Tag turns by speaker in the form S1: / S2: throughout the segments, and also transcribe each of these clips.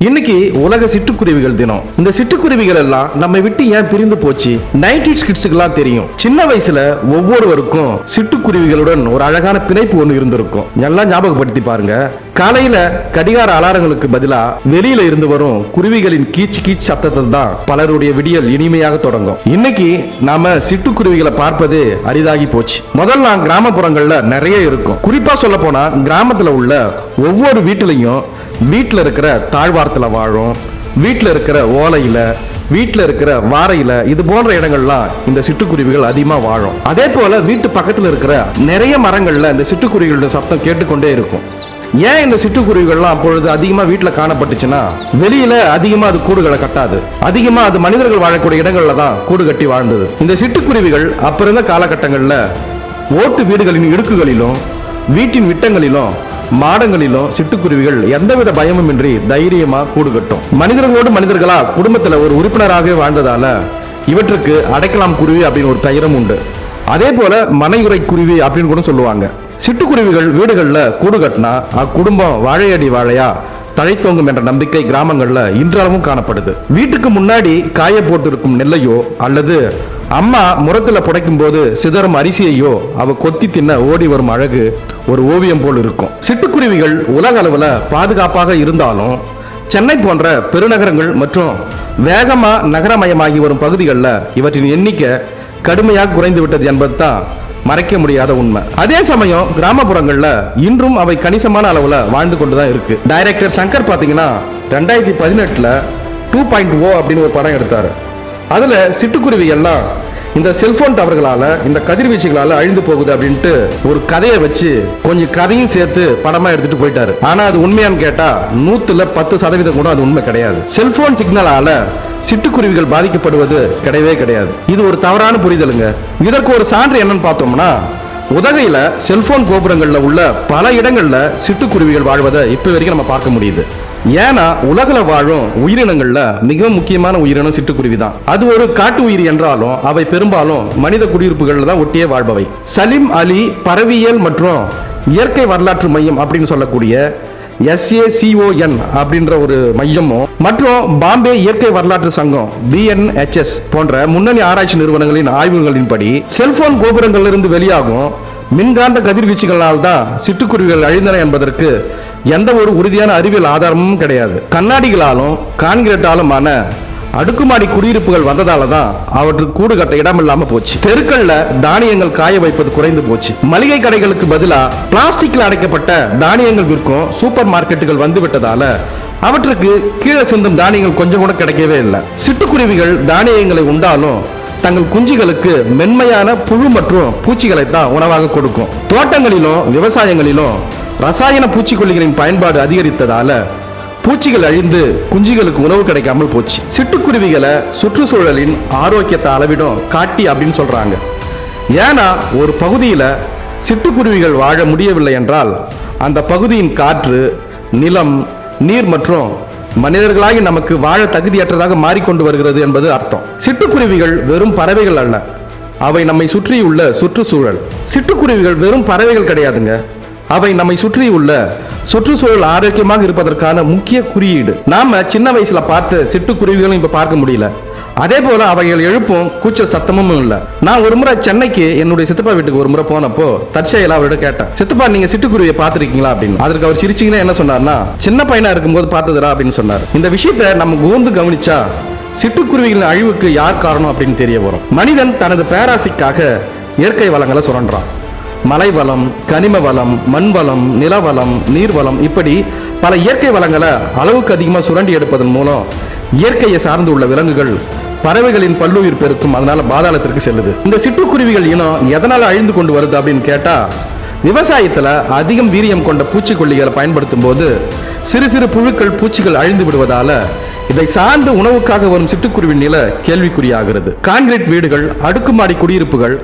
S1: இன்னைக்கு உலக சிட்டுக்குருவிகள் தினம். இந்த சிட்டுக்குருவிகள் எல்லாம் நம்ம விட்டு ஏன் பிரிந்து போச்சு? 90s கிட்ஸுக்கெல்லாம் தெரியும். சின்ன வயசுல ஒவ்வொருவருக்கும் சிட்டுக்குருவிகளுடன் ஒரு அழகான பிணைப்பு ஒன்று இருந்திருக்கும். எல்லாம் ஞாபகப்படுத்தி பாருங்க. காலையில கடிகார அலாரங்களுக்கு பதிலா வெளியில இருந்து வரும் குருவிகளின் கீச் கீச் சத்தத்தில் தான் பலருடைய விடியல் இனிமையாக தொடங்கும். இன்னைக்கு நாம சிட்டுக்குருவிகளை பார்ப்பது அரிதாகி போச்சு. முதல்ல கிராமப்புறங்கள்ல நிறைய இருக்கும். குறிப்பா சொல்ல போனா கிராமத்துல உள்ள ஒவ்வொரு வீட்டிலையும் வீட்டில் இருக்கிற தாழ்வாரத்தில் வாழும், வீட்டில் இருக்கிற ஓலையில, வீட்டில் இருக்கிற வாரையில, இது போன்ற இடங்கள்லாம் இந்த சிட்டுக்குருவிகள் அதிகமாக வாழும். அதே போல வீட்டு பக்கத்தில் இருக்கிற நிறைய மரங்கள்ல இந்த சிட்டுக்குருவிகளோட சத்தம் கேட்டுக்கொண்டே இருக்கும். ஏன் இந்த சிட்டுக்குருவிகள்லாம் அப்பொழுது அதிகமாக வீட்டில் காணப்பட்டுச்சுன்னா, வெளியில அதிகமாக அது கூடுகளை கட்டாது. அதிகமாக அது மனிதர்கள் வாழக்கூடிய இடங்கள்ல தான் கூடு கட்டி வாழ்ந்தது. இந்த சிட்டுக்குருவிகள் அப்ப இருந்த காலகட்டங்களில் ஓட்டு வீடுகளின் இடுக்குகளிலும் வீட்டின் விட்டங்களிலும் மாடங்களிலும் சிட்டுக்குருவிகள் எந்தவித பயமும் இன்றி தைரியமா கூடு கட்டும். மனிதர்களோடு மனிதர்களா குடும்பத்துல ஒரு உறுப்பினராக வாழ்ந்ததால இவற்றுக்கு அடைக்கலாம் குருவி அப்படின்னு ஒரு பெயரும் உண்டு. அதே போல மனையுறை குருவி அப்படின்னு கூட சொல்லுவாங்க. சிட்டுக்குருவிகள் வீடுகள்ல கூடு கட்டினா அக்குடும்பம் வாழையடி வாழையா தழைத்தோங்கும் என்ற நம்பிக்கை கிராமங்கள்ல இன்றளவும் காணப்படுது. வீட்டுக்கு முன்னாடி காய போட்டு இருக்கும் நெல்லையோ அல்லது அம்மா முரத்துல புடைக்கும் போது சிதறும் அரிசியையோ அவ கொத்தி தின்ன ஓடி வரும் அழகு ஒரு ஓவியம் போல் இருக்கும். சிட்டுக்குருவிகள் உலக அளவுல பாதுகாப்பாக இருந்தாலும் சென்னை போன்ற பெருநகரங்கள் மற்றும் வேகமா நகரமயமாகி வரும் பகுதிகளில் இவற்றின் எண்ணிக்கை கடுமையாக குறைந்து விட்டது என்பது தான் மறைக்க முடியாத உண்மை. அதே சமயம் கிராமப்புறங்கள்ல இன்றும் அவை கணிசமான அளவுல வாழ்ந்து கொண்டுதான் இருக்கு. டைரக்டர் சங்கர் பாத்தீங்கன்னா 2018 2.0 அப்படின்னு ஒரு படம் எடுத்தாரு. அதுல சிட்டுக்குருவி எல்லாம் இந்த செல்போன் டவர்களால, இந்த கதிர்வீச்சுகளால அழிந்து போகுது அப்படின்ட்டு ஒரு கதையை வச்சு கொஞ்சம் கதையும் சேர்த்து படமா எடுத்துட்டு போயிட்டாரு. ஆனா அது உண்மையான்னு கேட்டா 100% கூட அது உண்மை கிடையாது. செல்போன் சிக்னலால சிட்டுக்குருவிகள் பாதிக்கப்படுவது கிடையவே கிடையாது. இது ஒரு தவறான புரிதலுங்க. இதற்கு ஒரு சான்று என்னன்னு பார்த்தோம்னா, உதகையில செல்போன் கோபுரங்கள்ல உள்ள பல இடங்கள்ல சிட்டுக்குருவிகள் வாழ்வதை இப்ப வரைக்கும் நம்ம பார்க்க முடியுது. ஏன்னா உலகில வாழும் உயிரினங்கள்ல மிகவும் முக்கியமான உயிரினம் சிட்டுக்குருவி தான். அது ஒரு காட்டு உயிரி என்றாலும் அவை பெரும்பாலும் மனித குடியிருப்புகள்ல தான் ஒட்டியே வாழ்பவை. சலீம் அலி பறவையியல் மற்றும் இயற்கை வரலாற்று மையம் அப்படின்னு சொல்லக்கூடிய SACON அப்படின்ற ஒரு மையமும் மற்றும் பாம்பே இயற்கை வரலாற்று சங்கம் BNHS போன்ற முன்னணி ஆராய்ச்சி நிறுவனங்களின் ஆய்வுகளின்படி செல்போன் கோபுரங்களிலிருந்து வெளியாகும் மின்காந்த கதிர்வீச்சுகளால் தான் சிட்டுக்குருவிகள் அழிந்தன என்பதற்கு எந்த ஒரு உறுதியான அறிவியல் ஆதாரமும் கிடையாது. கண்ணாடிகளாலும் கான்கிரீட்டாலுமான அடுக்குமாடி குடியிருப்புகள் வந்ததால தான் அவற்றுக்கு கூடு கட்ட இடமில்லாம போச்சு. தெருக்கள்ல தானியங்கள் காய வைப்பது குறைந்து போச்சு. மளிகை கடைகளுக்கு பதிலா பிளாஸ்டிக்ல அடைக்கப்பட்ட தானியங்கள் விற்கும் சூப்பர் மார்க்கெட்டுகள் வந்து விட்டதால அவற்றுக்கு கீழே சிந்தும் தானியங்கள் கொஞ்சம் கூட கிடைக்கவே இல்லை. சிட்டுக்குருவிகள் தானியங்களை உண்டாலும் தங்கள் குஞ்சுகளுக்கு மென்மையான புழு மற்றும் பூச்சிகளை தான் உணவாக கொடுக்கும். தோட்டங்களிலும் விவசாயங்களிலும் ரசாயன பூச்சிக்கொல்லிகளின் பயன்பாடு அதிகரித்ததால பூச்சிகள் அழிந்து குஞ்சுகளுக்கு உணவு கிடைக்காமல் போச்சு. சிட்டுக்குருவிகளை சுற்றுச்சூழலின் ஆரோக்கியத்தை அளவிடும் காட்டி அப்படின்னு சொல்றாங்க. ஏன்னா ஒரு பகுதியில் சிட்டுக்குருவிகள் வாழ முடியவில்லை என்றால் அந்த பகுதியின் காற்று, நிலம், நீர் மற்றும் மனிதர்களாகி நமக்கு வாழ தகுதியற்றதாக மாறிக்கொண்டு வருகிறது என்பது அர்த்தம். சிட்டுக்குருவிகள் வெறும் பறவைகள் அல்ல, அவை நம்மை சுற்றியுள்ள சுற்றுச்சூழல். சிட்டுக்குருவிகள் வெறும் பறவைகள் கிடையாதுங்க, அவை நம்மை சுற்றியுள்ள சுற்றுச்சூழல் ஆரோக்கியமாக இருப்பதற்கான முக்கிய குறியீடு. நாம சின்ன வயசுல பார்த்து சிட்டுக்குருவிகளும் இப்ப பார்க்க முடியல. அதே போல அவைகள் எழுப்பும் கூச்சல் சத்தமும் இல்லை. நான் ஒரு முறை சென்னைக்கு என்னுடைய சித்தப்பா வீட்டுக்கு ஒரு முறை போனப்போ தற்செயலா அவர்கிட்ட கேட்டேன், சித்தப்பா நீங்க சிட்டுக்குருவியை பார்த்திருக்கீங்களா அப்படின்னு. அதற்கு அவர் சிரிச்சிங்கன்னா என்ன சொன்னார்னா, சின்ன பையனா இருக்கும்போது பார்த்ததுடா அப்படின்னு சொன்னார். இந்த விஷயத்தை நம்ம கூர்ந்து கவனிச்சா சிட்டுக்குருவிகளின் அழிவுக்கு யார் காரணம் அப்படின்னு தெரிய வரும். மனிதன் தனது பேராசைக்காக இயற்கை வளங்களை சுரண்டான். மலை வளம், கனிம வளம், மண் வளம், நிலவளம், நீர்வளம், இப்படி பல இயற்கை வளங்களை அளவுக்கு அதிகமாக சுரண்டி எடுப்பதன் மூலம் இயற்கையை சார்ந்து உள்ள விலங்குகள், பறவைகளின் பல்லுயிர் பெருக்கும், அதனால பாதாளத்திற்கு செல்லுது. இந்த சிட்டுக்குருவிகள் இனம் எதனால அழிந்து கொண்டு வருது அப்படின்னு கேட்டா, விவசாயத்துல அதிகம் வீரியம் கொண்ட பூச்சிக்கொல்லிகளை பயன்படுத்தும் போது சிறு சிறு புழுக்கள், பூச்சிகள் அழிந்து விடுவதால இதை சார்ந்து உணவுக்காக வரும் சிட்டுக்குருவின் நிலை கேள்விக்குறியாகிறது. கான்கிரீட் வீடுகள், அடுக்குமாடி குடியிருப்புகள்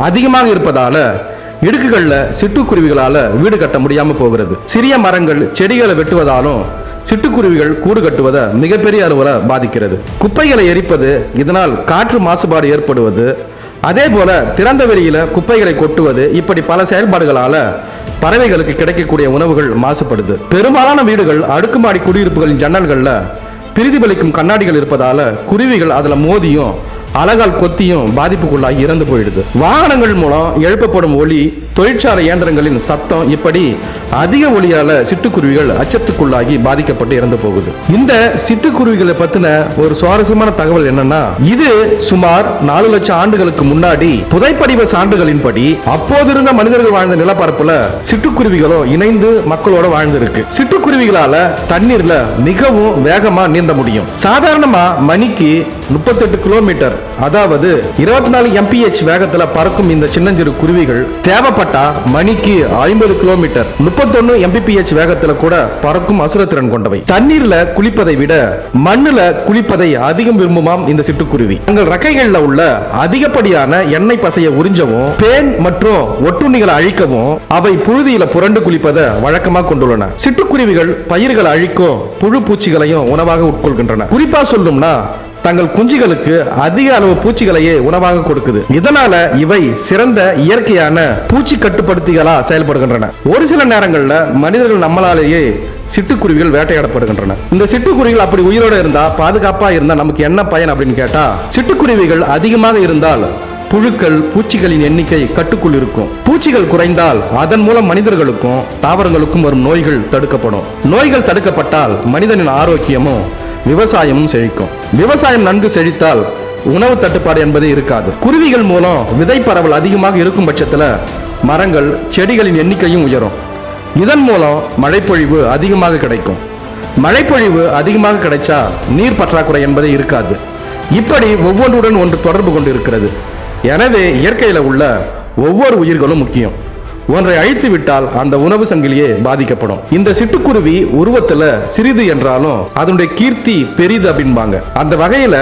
S1: அதிகமாக இருப்பதால இடுக்குகள்ல சிட்டுக்குருவிகளால வீடு கட்ட முடியாம போகிறது. சிறிய மரங்கள், செடிகளை வெட்டுவதாலும் சிட்டுக்குருவிகள் கூடு கட்டுவதை மிகப்பெரிய அளவில் பாதிக்கிறது. குப்பைகளை எரிப்பது, இதனால் காற்று மாசுபாடு ஏற்படுவது, அதே போல திறந்த வெளியில குப்பைகளை கொட்டுவது, இப்படி பல செயல்பாடுகளால பறவைகளுக்கு கிடைக்கக்கூடிய உணவுகள் மாசுபடுது. பெரும்பாலான வீடுகள் அடுக்குமாடி குடியிருப்புகளின் ஜன்னல்கள்ல பிரதிபலிக்கும் கண்ணாடிகள் இருப்பதால குருவிகள் அதுல மோதியும் அலகால் கொத்தியும் பாதிப்புக்குள்ளாகி இறந்து போயிடுது. வாகனங்கள் மூலம் எழுப்பப்படும் ஒலி, தொழிற்சாலை இயந்திரங்களின் சத்தம், இப்படி அதிக ஒலியால சிட்டுக்குருவிகள் அச்சத்துக்குள்ளாகி பாதிக்கப்பட்டு இறந்து போகுது. இந்த சிட்டுக்குருவிகளை பத்தின ஒரு சுவாரஸ்யமான தகவல் என்னன்னா, இது சுமார் 4 லட்சம் ஆண்டுகளுக்கு முன்னாடி புதைப்படிவ சான்றுகளின்படி அப்போது இருந்த மனிதர்கள் வாழ்ந்த நிலப்பரப்புல சிட்டுக்குருவிகளோ இணைந்து மக்களோட வாழ்ந்திருக்கு. சிட்டுக்குருவிகளால தண்ணீர்ல மிகவும் வேகமா நீந்த முடியும். சாதாரணமா மணிக்கு 38 கிலோமீட்டர், அதாவது 24 mph வேகத்துல பறக்கும் இந்த சின்னஞ்சிறு குருவிகள் தேவைப்பட்டா மணிக்கு 50 கிலோமீட்டர் 31 mph வேகத்துல கூட பறக்கும் அசுரத்திறன் கொண்டவை. தண்ணீர்ல குளிப்பதை விட மண்ணுல குளிப்பதை அதிகம் விரும்புமாம் இந்த சிட்டுக்குருவி. தங்கள் ரெக்கைகள்ல உள்ள அதிகப்படியான எண்ணெய் பசையை உறிஞ்சவும் பேன் மற்றும் ஒட்டுண்ணிகளை அழிக்கவும் அவை புழுதியில புரண்டு குளிப்பதை வழக்கமாக கொண்டுள்ளன. சிட்டுக்குருவிகள் பயிர்களை அழிக்கும் புழு பூச்சிகளையும் உணவாக உட்கொள்கின்றன. குறிப்பா சொல்லும்னா தங்கள் குஞ்சுகளுக்கு அதிக அளவு பூச்சிகளையே உணவாக கொடுக்குது. இதனால இவை சிறந்த இயற்கையான பூச்சி கட்டுப்படுத்திகளா செயல்படுகின்றன. ஒரு சில நேரங்கள்ல மனிதர்கள் நம்மளாலேயே சிட்டுக்குருவிகள் வேட்டையாடப்படுகின்றன. இந்த சிட்டுக்குருவிகள் அப்படி உயிரோட இருந்தா, பாதுகாப்பா இருந்தா நமக்கு என்ன பயன் அப்படின்னு கேட்டா, சிட்டுக்குருவிகள் அதிகமாக இருந்தால் புழுக்கள் பூச்சிகளின் எண்ணிக்கை கட்டுக்குள் இருக்கும். பூச்சிகள் குறைந்தால் அதன் மூலம் மனிதர்களுக்கும் தாவரங்களுக்கும் வரும் நோய்கள் தடுக்கப்படும். நோய்கள் தடுக்கப்பட்டால் மனிதனின் ஆரோக்கியமும் விவசாயமும் செழிக்கும். விவசாயம் நன்கு செழித்தால் உணவு தட்டுப்பாடு என்பதே இருக்காது. குருவிகள் மூலம் விதை பரவல் அதிகமாக இருக்கும் பட்சத்தில் மரங்கள் செடிகளின் எண்ணிக்கையும் உயரும். இதன் மூலம் மழைப்பொழிவு அதிகமாக கிடைக்கும். மழைப்பொழிவு அதிகமாக கிடைச்சா நீர் பற்றாக்குறை என்பதே இருக்காது. இப்படி ஒவ்வொன்றுடன் ஒன்று தொடர்பு கொண்டு இருக்கிறது. எனவே இயற்கையில் உள்ள ஒவ்வொரு உயிர்களும் முக்கியம். ஒன்றை அழித்து விட்டால் அந்த உணவு சங்கிலியே பாதிக்கப்படும். இந்த சிட்டுக்குருவி உருவத்துல சிறிது என்றாலும் அதனுடைய கீர்த்தி பெரிது அப்படின்பாங்க. அந்த வகையில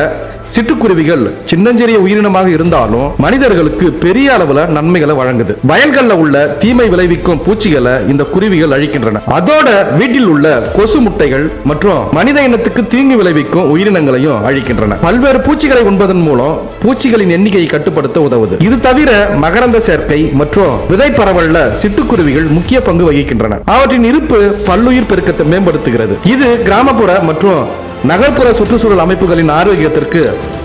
S1: சிட்டுக்குருவிகள் சின்னஞ்சிறிய உயிரினமாக இருந்தாலும் மனிதர்களுக்கு பெரிய அளவுல நன்மைகளை வழங்குது. வயல்கள்ல உள்ள தீமை விளைவிக்கும் பூச்சிகளை இந்த குருவிகள் அழிக்கின்றன. அதோட வீட்டில் உள்ள கொசு முட்டைகள் மற்றும் மனித இனத்துக்கு தீங்கு விளைவிக்கும் உயிரினங்களையும் அழிக்கின்றன. பல்வேறு பூச்சிகளை உண்பதன் மூலம் பூச்சிகளின் எண்ணிக்கையை கட்டுப்படுத்த உதவுது. இது தவிர மகரந்த சேர்க்கை மற்றும் விதை பரவல்ல சிட்டுக்குருவிகள் முக்கிய பங்கு வகிக்கின்றன. அவற்றின் இருப்பு பல்லுயிர் பெருக்கத்தை மேம்படுத்துகிறது. இது கிராமப்புற மற்றும் நகர்ப்புற சுற்றுச்சூழல் அமைப்புகளின் ஆரோக்கியத்திற்கு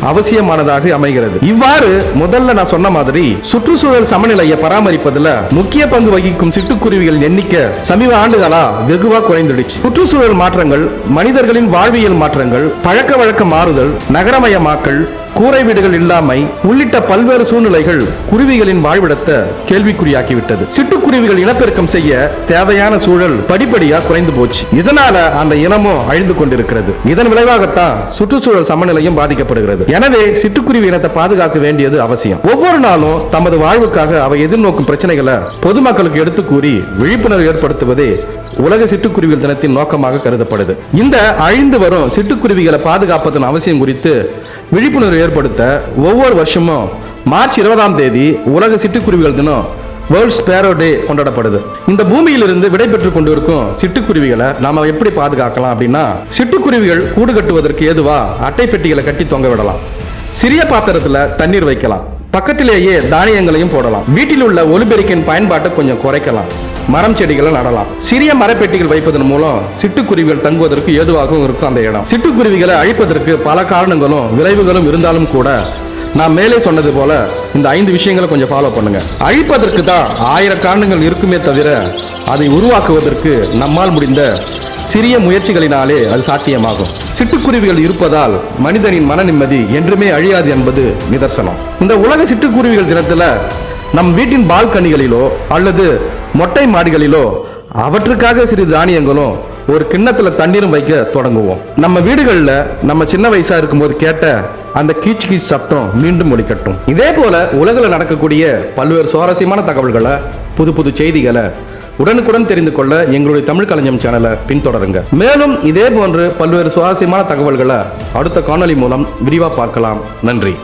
S1: அவசியமானதாக அமைகிறது. இவ்வாறு முதல்ல நான் சொன்ன மாதிரி சுற்றுச்சூழல் சமநிலையை பராமரிப்பதில் முக்கிய பங்கு வகிக்கும் சிட்டுக்குருவிகளின் எண்ணிக்கை சமீப ஆண்டுகளா வெகுவா குறைந்துடுச்சு. சுற்றுச்சூழல் மாற்றங்கள், மனிதர்களின் வாழ்வியல் மாற்றங்கள், பழக்க வழக்க மாறுதல், நகரமயமாக்கல், கூரை வீடுகள் இல்லாமை உள்ளிட்ட பல்வேறு சூழ்நிலைகள் குருவிகளின் வாழ்விடத்தை கேள்விக்குறியாக்கிவிட்டது. சிட்டுக்குருவிகள் இனப்பெருக்கம் செய்ய தேவையான சூழல் படிப்படியா குறைந்து போச்சு. இதனால அந்த இனமும் அழிந்து கொண்டிருக்கிறது. இதன் விளைவாகத்தான் சுற்றுச்சூழல் சமநிலையும் பாதிக்கப்படுகிறது. எனவே சிட்டுக்குருவி இனத்தை பாதுகாக்க வேண்டியது அவசியம். ஒவ்வொரு நாளும் தமது வாழ்வுக்காக அவை எதிர்நோக்கும் பிரச்சனைகளை பொதுமக்களுக்கு எடுத்து கூறி விழிப்புணர்வு ஏற்படுத்துவதே உலக சிட்டுக்குருவிகள் தினத்தின் நோக்கமாக கருதப்படுது. இந்த அழிந்து வரும் சிட்டுக்குருவிகளை பாதுகாப்பதன் அவசியம் குறித்து விழிப்புணர்வு ஏற்படுத்த ஒவ்வொரு வருஷமும் மார்ச் 20ஆம் தேதி உலக சிட்டுக்குருவிகள் தினம், வேர்ல்ட் ஸ்பேரோ டே கொண்டாடப்படுது. இந்த பூமியிலிருந்து விடைபெற்றுக் கொண்டிருக்கும் சிட்டுக்குருவிகளை நாம எப்படி பாதுகாக்கலாம் அப்படின்னா, சிட்டுக்குருவிகள் கூடு கட்டுவதற்கு ஏதுவா அட்டை பெட்டிகளை கட்டி தொங்க விடலாம். சிறிய பாத்திரத்துல தண்ணீர் வைக்கலாம். பக்கத்திலேயே தானியங்களையும் போடலாம். வீட்டில் உள்ள ஒலிபெருக்கின் பயன்பாட்டை கொஞ்சம் குறைக்கலாம். மரம் செடிகளை நடலாம். சிறிய மரப்பெட்டிகள் வைப்பதன் மூலம் சிட்டுக்குருவிகள் தங்குவதற்கு ஏதுவாகவும் இருக்கும் அந்த இடம். சிட்டுக்குருவிகளை அழிப்பதற்கு பல காரணங்களும் விளைவுகளும் இருந்தாலும் கூட நான் மேலே சொன்னது போல இந்த 5 விஷயங்களை கொஞ்சம் ஃபாலோ பண்ணுங்க. அழிப்பதற்கு தான் 1000 காரணங்கள் இருக்குமே தவிர அதை உருவாக்குவதற்கு நம்மால் முடிந்த சிறிய முயற்சிகளினாலே அது சாத்தியமாகும். சிட்டுக்குருவிகள் இருப்பதால் மனிதனின் மன நிம்மதி என்றுமே அழியாது என்பது நிதர்சனம். இந்த உலக சிட்டுக்குருவிகள் தினத்துல நம் வீட்டின் பால்கனிகளிலோ அல்லது மொட்டை மாடிகளிலோ அவற்றுக்காக சிறிது தானியங்களும் ஒரு கிண்ணத்துல தண்ணீரும் வைக்க தொடங்குவோம். நம்ம வீடுகளில் நம்ம சின்ன வயசா இருக்கும்போது கேட்ட அந்த கீச் கீச் சத்தம் மீண்டும் ஒலிக்கட்டும். இதே போல உலகில் நடக்கக்கூடிய பல்வேறு சுவாரஸ்யமான தகவல்களை, புது புது செய்திகளை உடனுக்குடன் தெரிந்து கொள்ள எங்களுடைய தமிழ் களஞ்சியம் சேனலை பின்தொடருங்க. மேலும் இதே போன்று பல்வேறு சுவாரஸ்யமான தகவல்களை அடுத்த காணொளி மூலம் விரிவா பார்க்கலாம். நன்றி.